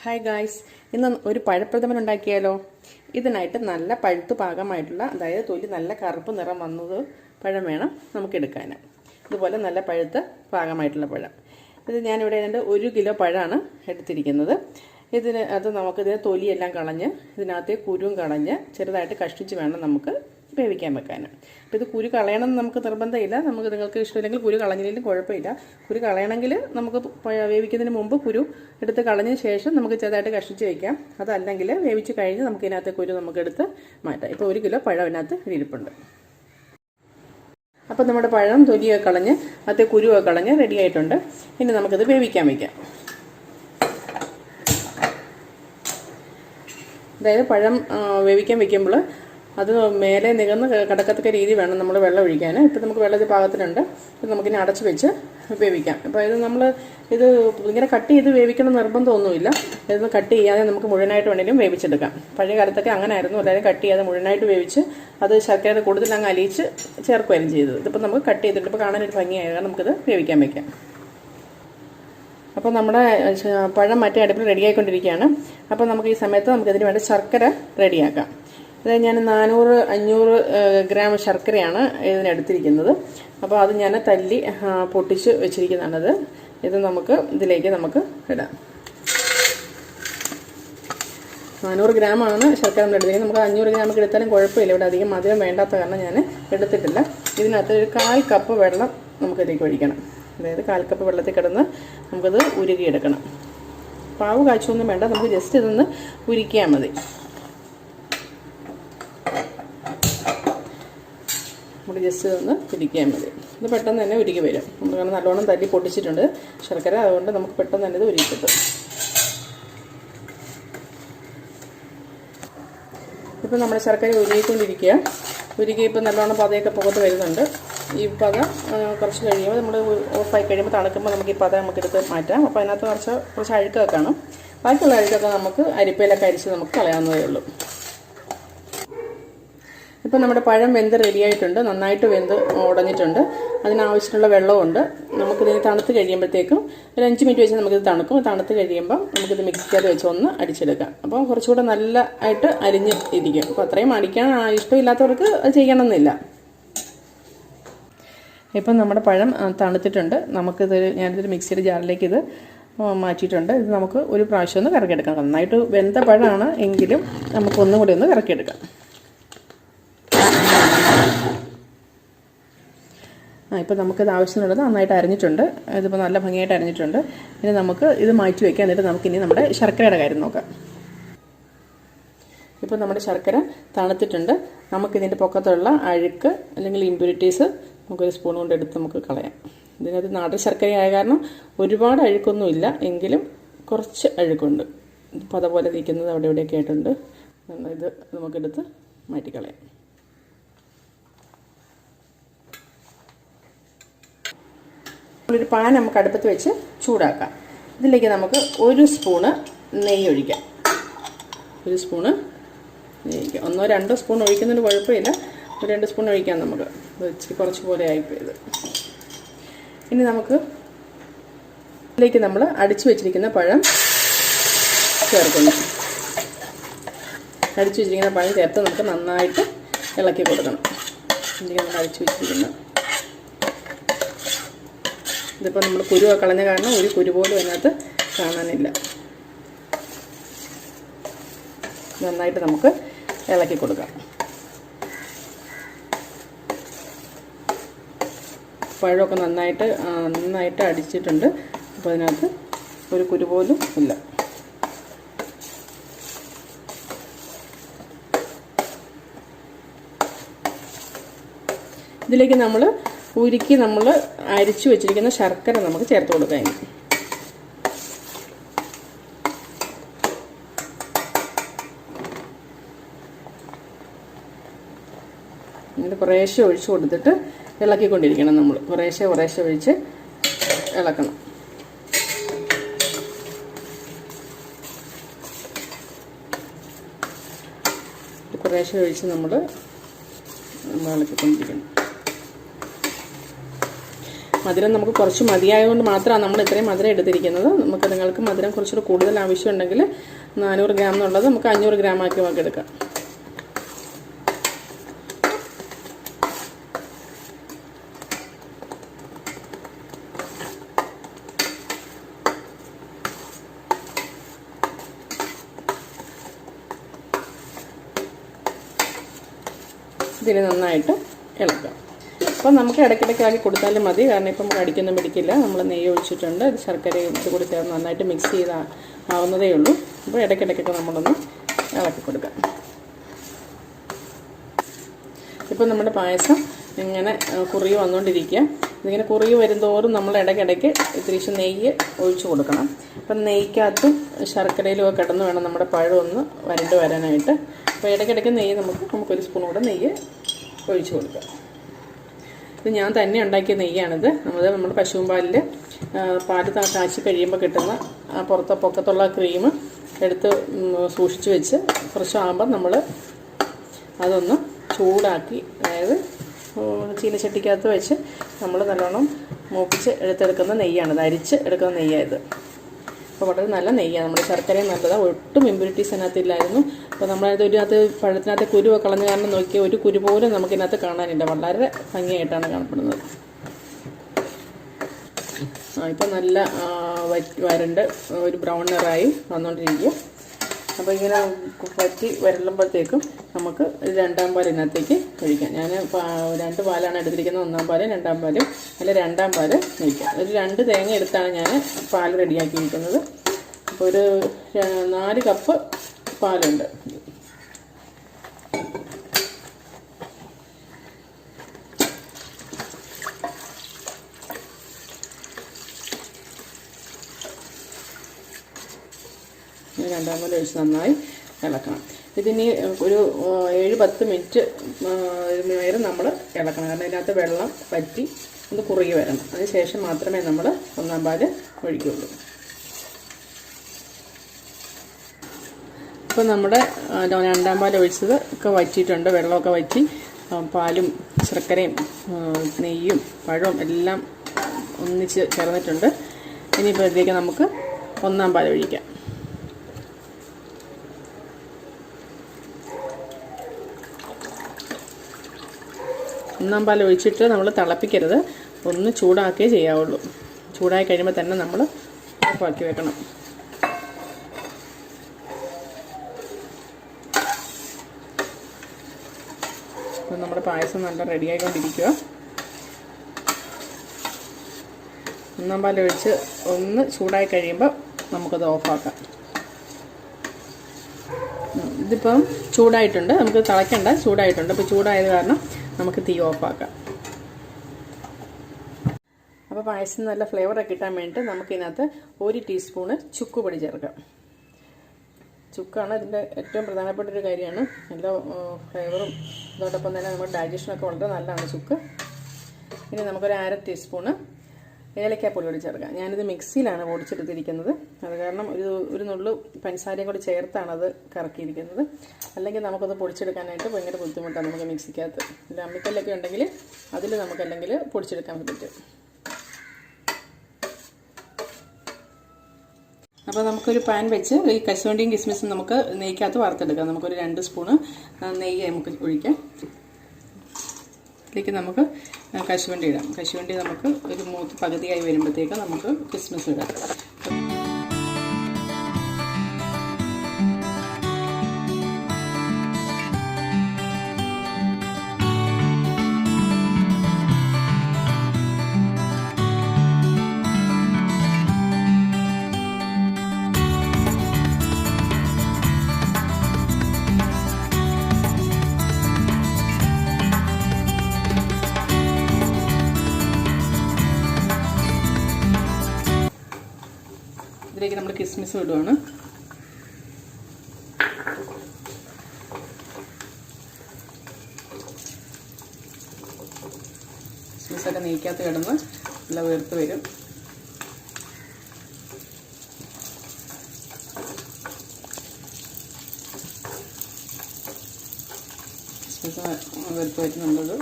Hi guys, ഇന്ന് ഒരു പഴപ്രഥമൻ ഉണ്ടാക്കിയാലോ. ഇതിനായിട്ട് നല്ല പഴുത്ത് പാകമായിട്ടുള്ള, അതായത് തൊലി നല്ല കറുപ്പ് നിറം വന്നത് പഴം വേണം നമുക്ക് എടുക്കാൻ. ഇതുപോലെ നല്ല പഴുത്ത് പാകമായിട്ടുള്ള പഴം. ഇത് ഞാനിവിടെ ഇതിൻ്റെ 1 കിലോ പഴമാണ് എടുത്തിരിക്കുന്നത്. നമുക്കിതിന് തൊലിയെല്ലാം കളഞ്ഞ് ഇതിനകത്തെ കുരുവും കളഞ്ഞ് ചെറുതായിട്ട് കഷ്ടിച്ച് വേണം നമുക്ക് വേവിക്കാൻ വെക്കാൻ. അപ്പോൾ ഇത് കുരു കളയണമെന്ന് നമുക്ക് നിർബന്ധമില്ല. നിങ്ങൾക്ക് ഇഷ്ടമില്ലെങ്കിൽ കുരു കളഞ്ഞില്ലെങ്കിലും കുഴപ്പമില്ല. കുരു കളയണമെങ്കിൽ നമുക്ക് വേവിക്കുന്നതിന് മുമ്പ് കുരു എടുത്ത് കളഞ്ഞ ശേഷം നമുക്ക് ചെറുതായിട്ട് കഷ്ടിച്ച് വയ്ക്കാം. അതല്ലെങ്കിൽ വേവിച്ച് കഴിഞ്ഞ് നമുക്ക് ഇതിനകത്തെ കുരു നമുക്കെടുത്ത് മാറ്റാം. ഇപ്പോൾ 1 കിലോ പഴം ഇതിനകത്ത് ഇരിപ്പുണ്ട്. അപ്പോൾ നമ്മുടെ പഴം തൊലിയൊക്കെ കളഞ്ഞ് അതിൻ്റെ കുരുവൊക്കെ കളഞ്ഞ് റെഡി ആയിട്ടുണ്ട്. ഇനി നമുക്കിത് വേവിക്കാൻ വയ്ക്കാം. അതായത് പഴം വേവിക്കാൻ വെക്കുമ്പോൾ അത് മേലെ നികന്ന് കിടക്കത്തക്ക രീതി വേണം നമ്മൾ വെള്ളം ഒഴിക്കാൻ. ഇപ്പോൾ നമുക്ക് വെള്ളത്തിൽ പാകത്തിനുണ്ട്. ഇത് നമുക്കിനി അടച്ച് വെച്ച് വേവിക്കാം. അപ്പോൾ ഇത് ഇങ്ങനെ കട്ട് ചെയ്ത് വേവിക്കണം നിർബന്ധമൊന്നുമില്ല. ഇതൊന്ന് കട്ട് ചെയ്യാതെ നമുക്ക് മുഴുവനായിട്ട് വേണമെങ്കിലും വേവിച്ചെടുക്കാം. പഴയ കാലത്തൊക്കെ അങ്ങനെ ആയിരുന്നു. എല്ലാവരും കട്ട് ചെയ്യാതെ മുഴുവനായിട്ട് വേവിച്ച് അത് ശർക്കര കൂടുതൽ അങ്ങ് അലിയിച്ച് ചേർക്കുകയും ചെയ്തത്. ഇതിപ്പോൾ നമുക്ക് കട്ട് ചെയ്തിട്ട് ഇപ്പോൾ കാണാനൊരു ഭംഗിയായത് നമുക്കിത് വേവിക്കാൻ വയ്ക്കാം. അപ്പോൾ നമ്മുടെ പഴം മറ്റേ അടുപ്പിൽ റെഡിയായിക്കൊണ്ടിരിക്കുകയാണ്. അപ്പോൾ നമുക്ക് ഈ സമയത്ത് നമുക്കിതിന് വേണ്ട ശർക്കര റെഡിയാക്കാം. അതായത് ഞാൻ 400-500 ഗ്രാം ശർക്കരയാണ് ഇതിനെടുത്തിരിക്കുന്നത്. അപ്പോൾ അത് ഞാൻ തല്ലി പൊട്ടിച്ച് വെച്ചിരിക്കുന്നതാണത്. ഇത് ഇതിലേക്ക് നമുക്ക് ഇടാം. 400 ഗ്രാമാണ് ശർക്കര നമ്മൾ എടുത്തിരിക്കുന്നത്. നമുക്ക് 500 ഗ്രാമൊക്കെ എടുത്താലും കുഴപ്പമില്ല. ഇവിടെ അധികം മധുരം വേണ്ടാത്ത കാരണം ഞാൻ എടുത്തിട്ടില്ല. ഇതിനകത്ത് ഒരു 1/4 കപ്പ് വെള്ളം നമുക്കിതിലേക്ക് ഒഴിക്കണം. അതായത് 1/4 കപ്പ് വെള്ളത്തിൽ കിടന്ന് നമുക്കത് ഉരുകിയെടുക്കണം. പാവ് കാച്ചൊന്നും വേണ്ട, നമുക്ക് ജസ്റ്റ് ഇതൊന്ന് ഉരുക്കിയാൽ മതി. നമുക്ക് ജസ്റ്റ് ഇതൊന്ന് ഉരുക്കിയാൽ മതി. ഇത് പെട്ടെന്ന് തന്നെ ഉരുക്കി വരും. നമ്മൾ കാരണം നല്ലോണം തല്ലി പൊട്ടിച്ചിട്ടുണ്ട് ശർക്കര, അതുകൊണ്ട് നമുക്ക് പെട്ടെന്ന് തന്നെ ഇത് ഉരുക്കി കിട്ടും. ഇപ്പം നമ്മുടെ ശർക്കര ഉരുകിക്കൊണ്ടിരിക്കുക. ഇപ്പം നല്ലോണം പതയൊക്കെ പുറത്ത് വരുന്നുണ്ട്. ഈ പത കുറച്ച് കഴിയുമ്പോൾ നമ്മൾ ഓഫായി കഴിയുമ്പോൾ തണുക്കുമ്പോൾ നമുക്ക് ഈ പത നമുക്കെടുത്ത് മാറ്റാം. അപ്പോൾ അതിനകത്ത് കുറച്ച് അഴുക്കൊക്കെ കാണും. ബാക്കിയുള്ള അഴുക്കൊക്കെ നമുക്ക് അരിപ്പയിലൊക്കെ അരിച്ച് നമുക്ക് കളയാവുന്നതേ ഉള്ളൂ. ഇപ്പം നമ്മുടെ പഴം വെന്ത് റെഡിയായിട്ടുണ്ട്. നന്നായിട്ട് വെന്ത് ഉടഞ്ഞിട്ടുണ്ട്. അതിനാവശ്യമുള്ള വെള്ളമുണ്ട്. നമുക്കിതിന് തണുത്ത് കഴിയുമ്പോഴത്തേക്കും ഒരു 5 മിനിറ്റ് വെച്ച് നമുക്കിത് തണുക്കും. തണുത്ത് കഴിയുമ്പം നമുക്കിത് മിക്സിക്കകത്ത് വെച്ച് ഒന്ന് അടിച്ചെടുക്കാം. അപ്പോൾ കുറച്ചുകൂടെ നല്ല ആയിട്ട് അരിഞ്ഞ് ഇരിക്കും. അപ്പോൾ അത്രയും അടിക്കാൻ ഇഷ്ടമില്ലാത്തവർക്ക് അത് ചെയ്യണമെന്നില്ല. ഇപ്പം നമ്മുടെ പഴം തണുത്തിട്ടുണ്ട്. ഞാനിതൊരു മിക്സിയുടെ ജാറിലേക്ക് ഇത് മാറ്റിയിട്ടുണ്ട്. ഇത് നമുക്ക് ഒരു പ്രാവശ്യം ഒന്ന് കറക്കിയെടുക്കാം. നന്നായിട്ട് വെന്ത പഴമാണ് എങ്കിലും നമുക്കൊന്നും കൂടി ഒന്ന് കറക്കിയെടുക്കാം. ഇപ്പോൾ നമുക്കിത് ആവശ്യമുള്ളത് നന്നായിട്ട് അരിഞ്ഞിട്ടുണ്ട്. ഇതിപ്പോൾ നല്ല ഭംഗിയായിട്ട് അരിഞ്ഞിട്ടുണ്ട്. ഇനി നമുക്ക് ഇത് മാറ്റി വയ്ക്കാം. എന്നിട്ട് നമുക്കിനി നമ്മുടെ ശർക്കരയുടെ കാര്യം നോക്കാം. ഇപ്പോൾ നമ്മുടെ ശർക്കര തണുത്തിട്ടുണ്ട്. നമുക്കിതിൻ്റെ പൊക്കത്തുള്ള അഴുക്ക് അല്ലെങ്കിൽ ഇമ്പ്യൂരിറ്റീസ് നമുക്കൊരു സ്പൂൺ കൊണ്ട് എടുത്ത് നമുക്ക് കളയാം. ഇതിനകത്ത് നാടൻ ശർക്കരയായ കാരണം ഒരുപാട് അഴുക്കൊന്നുമില്ല, എങ്കിലും കുറച്ച് അഴുക്കുണ്ട്. ഇപ്പോൾ അതുപോലെ ഇരിക്കുന്നത് അവിടെ ഇവിടെയൊക്കെ ആയിട്ടുണ്ട്. ഇത് നമുക്കെടുത്ത് മാറ്റിക്കളയാം. ഒരു പാൻ നമുക്ക് അടുപ്പത്ത് വെച്ച് ചൂടാക്കാം. ഇതിലേക്ക് നമുക്ക് 1 സ്പൂണ് നെയ്യ് ഒഴിക്കാം. 1 സ്പൂണ് നെയ്യ് ഒഴിക്കാം. 1-2 സ്പൂൺ ഒഴിക്കുന്നതിന് കുഴപ്പമില്ല. 2 സ്പൂൺ ഒഴിക്കാം. നമുക്ക് ഇച്ചിരി കുറച്ച് പോലെ ആയിപ്പോയത്. ഇനി നമുക്ക് ഇതിലേക്ക് നമ്മൾ അടിച്ചു വെച്ചിരിക്കുന്ന പഴം ചേർക്കുന്നു. അടിച്ചു വെച്ചിരിക്കുന്ന പഴം ചേർത്ത് നമുക്ക് നന്നായിട്ട് ഇളക്കി കൊടുക്കണം. ഇതിലേക്ക് നമ്മൾ അടിച്ചു വെച്ചിരിക്കുന്ന ഇതിപ്പോൾ നമ്മൾ കുരുവൊക്കെ കളഞ്ഞ കാരണം ഒരു കുരു പോലും അതിനകത്ത് കാണാനില്ല. നന്നായിട്ട് നമുക്ക് ഇളക്കി കൊടുക്കാം. പഴമൊക്കെ നന്നായിട്ട് അടിച്ചിട്ടുണ്ട്. അപ്പോൾ അതിനകത്ത് ഒരു കുരു പോലും ഇല്ല. ഇതിലേക്ക് നമ്മൾ അരിച്ചു വെച്ചിരിക്കുന്ന ശർക്കര നമുക്ക് ചേർത്ത് കൊടുക്കാം. ഇങ്ങനെ കുറേശ്ശെ ഒഴിച്ചു കൊടുത്തിട്ട് ഇളക്കിക്കൊണ്ടിരിക്കണം. നമ്മൾ കുറേശ്ശെ ഒഴിച്ച് ഇളക്കണം. കുറേശ്ശെ ഒഴിച്ച് നമ്മൾ ഇളക്കിക്കൊണ്ടിരിക്കണം. മധുരം നമുക്ക് കുറച്ച് മതിയായതുകൊണ്ട് മാത്രമാണ് നമ്മൾ ഇത്രയും മധുരം എടുത്തിരിക്കുന്നത്. നമുക്ക് നിങ്ങൾക്ക് മധുരം കുറച്ചുകൂടി കൂടുതൽ ആവശ്യമുണ്ടെങ്കിൽ 400 ഗ്രാം എന്നുള്ളത് നമുക്ക് 500 ഗ്രാം ആക്കി നമുക്ക് എടുക്കാം. ഇതിന് നന്നായിട്ട് ഇളക്കാം. അപ്പോൾ നമുക്ക് ഇടയ്ക്കിടയ്ക്കാക്കി കൊടുത്താലും മതി, കാരണം ഇപ്പം നമുക്ക് അടിക്കൊന്നും പിടിക്കില്ല. നമ്മൾ നെയ്യ് ഒഴിച്ചിട്ടുണ്ട്, ശർക്കരയും ഇത് കൂടി ചേർന്ന് നന്നായിട്ട് മിക്സ് ആവുന്നതേ ഉള്ളൂ. അപ്പോൾ ഇടയ്ക്കിടയ്ക്കൊക്കെ നമ്മളൊന്ന് ഇളക്കി കൊടുക്കാം. ഇപ്പം നമ്മുടെ പായസം ഇങ്ങനെ കുറുകി വന്നുകൊണ്ടിരിക്കുക. ഇതിങ്ങനെ കുറുകി വരുന്തോറും നമ്മൾ ഇടയ്ക്കിടയ്ക്ക് ഇത്തിരി നെയ്യ് ഒഴിച്ച് കൊടുക്കണം. അപ്പം നെയ്ക്കകത്തും ശർക്കരയിലും ഒക്കെ കിടന്ന് വേണം നമ്മുടെ പഴം ഒന്ന് വരണ്ട് വരാനായിട്ട്. അപ്പോൾ ഇടയ്ക്കിടയ്ക്ക് നെയ്യ് നമുക്കൊരു സ്പൂൺ കൂടെ നെയ്യ് ഒഴിച്ച് കൊടുക്കാം. ഇത് ഞാൻ തന്നെ ഉണ്ടാക്കിയ നെയ്യാണിത്. നമ്മുടെ പശുവും പാല് കാച്ചി കഴിയുമ്പോൾ കിട്ടുന്ന പൊക്കത്തുള്ള ക്രീം എടുത്ത് സൂക്ഷിച്ച് വെച്ച് കുറച്ചാകുമ്പോൾ നമ്മൾ അതൊന്ന് ചൂടാക്കി, അതായത് ചീനച്ചട്ടിക്കകത്ത് വെച്ച് നമ്മൾ നല്ലോണം മൂപ്പിച്ച് എടുത്തെടുക്കുന്ന നെയ്യാണിത്. അരിച്ച് എടുക്കുന്ന നെയ്യായത്. അപ്പോൾ വളരെ നല്ല നെയ്യാണ്. നമ്മുടെ ശർക്കരയും നല്ലതാണ്. ഒട്ടും ഇമ്പ്യൂരിറ്റീസ് അതിനകത്തില്ലായിരുന്നു. അപ്പോൾ നമ്മളതിനകത്ത് പഴത്തിനകത്ത് കുരുവൊക്കെ കളഞ്ഞ കാരണം നോക്കിയാൽ ഒരു കുരു പോലും നമുക്കിതിനകത്ത് കാണാനില്ല. വളരെ ഭംഗിയായിട്ടാണ് കാണപ്പെടുന്നത്. ഇപ്പം നല്ല വരണ്ട് ഒരു ബ്രൗൺ നിറായി വന്നുകൊണ്ടിരിക്കുക. അപ്പോൾ ഇങ്ങനെ വറ്റി വരളുമ്പോഴത്തേക്കും നമുക്ക് രണ്ടാം പാൽ ഇതിനകത്തേക്ക് ഒഴിക്കാം. ഞാൻ 2 പാലാണ് എടുത്തിരിക്കുന്നത്, 1-ാം പാലും 2-ാം പാലും. അല്ല 2-ാം പാല് ഒഴിക്കാം. ഒരു 2 തേങ്ങ എടുത്താണ് ഞാൻ പാൽ റെഡിയാക്കിയിരിക്കുന്നത്. അപ്പോൾ ഒരു 4 കപ്പ് പാലുണ്ട്. രണ്ടാം പാൽ ഒഴിച്ച് നന്നായി ഇളക്കണം. ഇതിന് ഒരു 7-10 മിനിറ്റ് നേരം നമ്മൾ ഇളക്കണം. കാരണം ഇതിനകത്ത് വെള്ളം വറ്റി ഒന്ന് കുറുകി വരണം. അതിന് ശേഷം മാത്രമേ നമ്മൾ 1-ാം പാല് ഒഴിക്കുകയുള്ളൂ. ഇപ്പോൾ നമ്മുടെ 2-ാം പാൽ ഒഴിച്ചത് ഒക്കെ വറ്റിയിട്ടുണ്ട്. വെള്ളമൊക്കെ വറ്റി പാലും ശർക്കരയും നെയ്യും പഴവും എല്ലാം ഒന്നിച്ച് ചേർന്നിട്ടുണ്ട്. ഇനിയിപ്പോൾ ഇതിലേക്ക് നമുക്ക് 1-ാം പാൽ ഒഴിക്കാം. 1-ാം പാൽ ഒഴിച്ചിട്ട് നമ്മൾ തിളപ്പിക്കരുത്, ഒന്ന് ചൂടാക്കുകയേ ചെയ്യാവുള്ളൂ. ചൂടായി കഴിയുമ്പോൾ തന്നെ നമ്മൾ ഓഫാക്കി വെക്കണം. അപ്പോൾ നമ്മുടെ പായസം നല്ല റെഡിയായിക്കൊണ്ടിരിക്കുക. 1-ാം പാൽ ഒഴിച്ച് ഒന്ന് ചൂടായി കഴിയുമ്പോൾ നമുക്കത് ഓഫാക്കാം. ഇതിപ്പം ചൂടായിട്ടുണ്ട്, നമുക്ക് തിളയ്ക്കണ്ട, ചൂടായിട്ടുണ്ട്. അപ്പോൾ ചൂടായത് കാരണം നമുക്ക് തീ ഓഫാക്കാം. അപ്പോൾ പായസം നല്ല ഫ്ലേവറൊക്കെ കിട്ടാൻ വേണ്ടിയിട്ട് നമുക്കിതിനകത്ത് 1 ടീസ്പൂണ് ചുക്ക് പൊടി ചേർക്കാം. ചുക്കാണ് ഇതിൻ്റെ ഏറ്റവും പ്രധാനപ്പെട്ട ഒരു കാര്യമാണ്. നല്ല ഫ്ലേവറും അതോടൊപ്പം തന്നെ നമ്മുടെ ഡൈജഷനൊക്കെ വളരെ നല്ലതാണ് ചുക്ക്. ഇനി നമുക്കൊരു 1/2 ടീസ്പൂണ് ഏലക്കാപ്പൊടി കൂടി ചേർക്കാം. ഞാനിത് മിക്സിയിലാണ് പൊടിച്ചെടുത്തിരിക്കുന്നത്. അത് കാരണം ഒരു നുള്ളു പഞ്ചസാരയും കൂടി ചേർത്താണ് അത് കറക്കിയിരിക്കുന്നത്. അല്ലെങ്കിൽ നമുക്കത് പൊടിച്ചെടുക്കാനായിട്ട് ഭയങ്കര ബുദ്ധിമുട്ടാണ്. നമുക്ക് മിക്സിക്കകത്ത് അമ്മിക്കല്ലൊക്കെ ഉണ്ടെങ്കിൽ അതിൽ നമുക്കല്ലെങ്കിൽ പൊടിച്ചെടുക്കാൻ പറ്റും. അപ്പോൾ നമുക്കൊരു പാൻ വെച്ച് ഈ കശുവണ്ടിയും കിസ്മിസും നമുക്ക് നെയ്ക്കകത്ത് വറുത്തെടുക്കാം. നമുക്കൊരു 2 സ്പൂണ് നെയ്യ് നമുക്ക് ഒഴിക്കാം. ഇതിലേക്ക് നമുക്ക് കശുവണ്ടി ഇടാം. കശുവണ്ടി നമുക്ക് ഒരു മൂത്ത് പകുതിയായി വരുമ്പോഴത്തേക്ക് നമുക്ക് കിസ്മിസ് ഇടാം. ഇതിലേക്ക് നമ്മൾ കിസ്മിസ് ഇടുവാണ്. കിസ്മിസൊക്കെ നെയ്ക്കകത്ത് കിടന്ന് നല്ല വീർത്ത് വരും. കിസ്മിസ് വീർത്ത് വരുന്നുള്ളത്.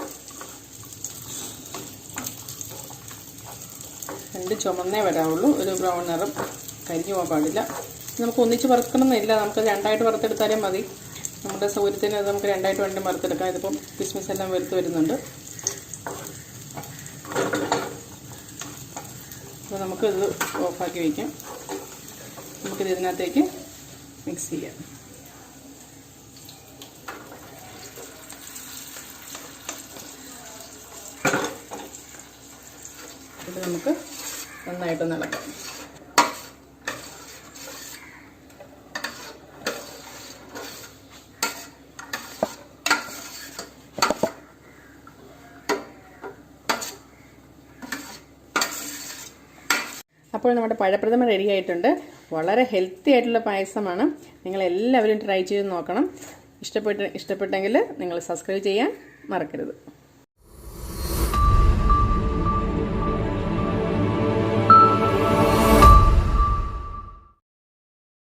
ഇത് ചുമന്നേ വരാവുള്ളൂ. ഒരു ബ്രൗൺ നിറം കരിഞ്ഞു പോകാൻ പാടില്ല. നമുക്ക് ഒന്നിച്ച് വറുക്കണമെന്നില്ല, നമുക്ക് രണ്ടായിട്ട് വറുത്തെടുത്താലും മതി. നമ്മുടെ സൗകര്യത്തിന് അത് നമുക്ക് രണ്ടായിട്ട് വേണ്ടി വറുത്തെടുക്കാം. ഇതിപ്പം കിസ്മിസ് എല്ലാം വെറുത്ത് വരുന്നുണ്ട്. അപ്പോൾ നമുക്കിത് ഓഫാക്കി വയ്ക്കാം. നമുക്കിത് ഇതിനകത്തേക്ക് മിക്സ് ചെയ്യാം. ഇത് നമുക്ക് നന്നായിട്ടൊന്ന് ഇളക്കാം. അപ്പോൾ നമ്മുടെ പഴപ്രഥമൻ റെഡി ആയിട്ടുണ്ട്. വളരെ ഹെൽത്തി ആയിട്ടുള്ള പായസമാണ്. നിങ്ങളെല്ലാവരും ട്രൈ ചെയ്ത് നോക്കണം. ഇഷ്ടപ്പെട്ടെങ്കിൽ നിങ്ങൾ സബ്സ്ക്രൈബ് ചെയ്യാൻ മറക്കരുത്.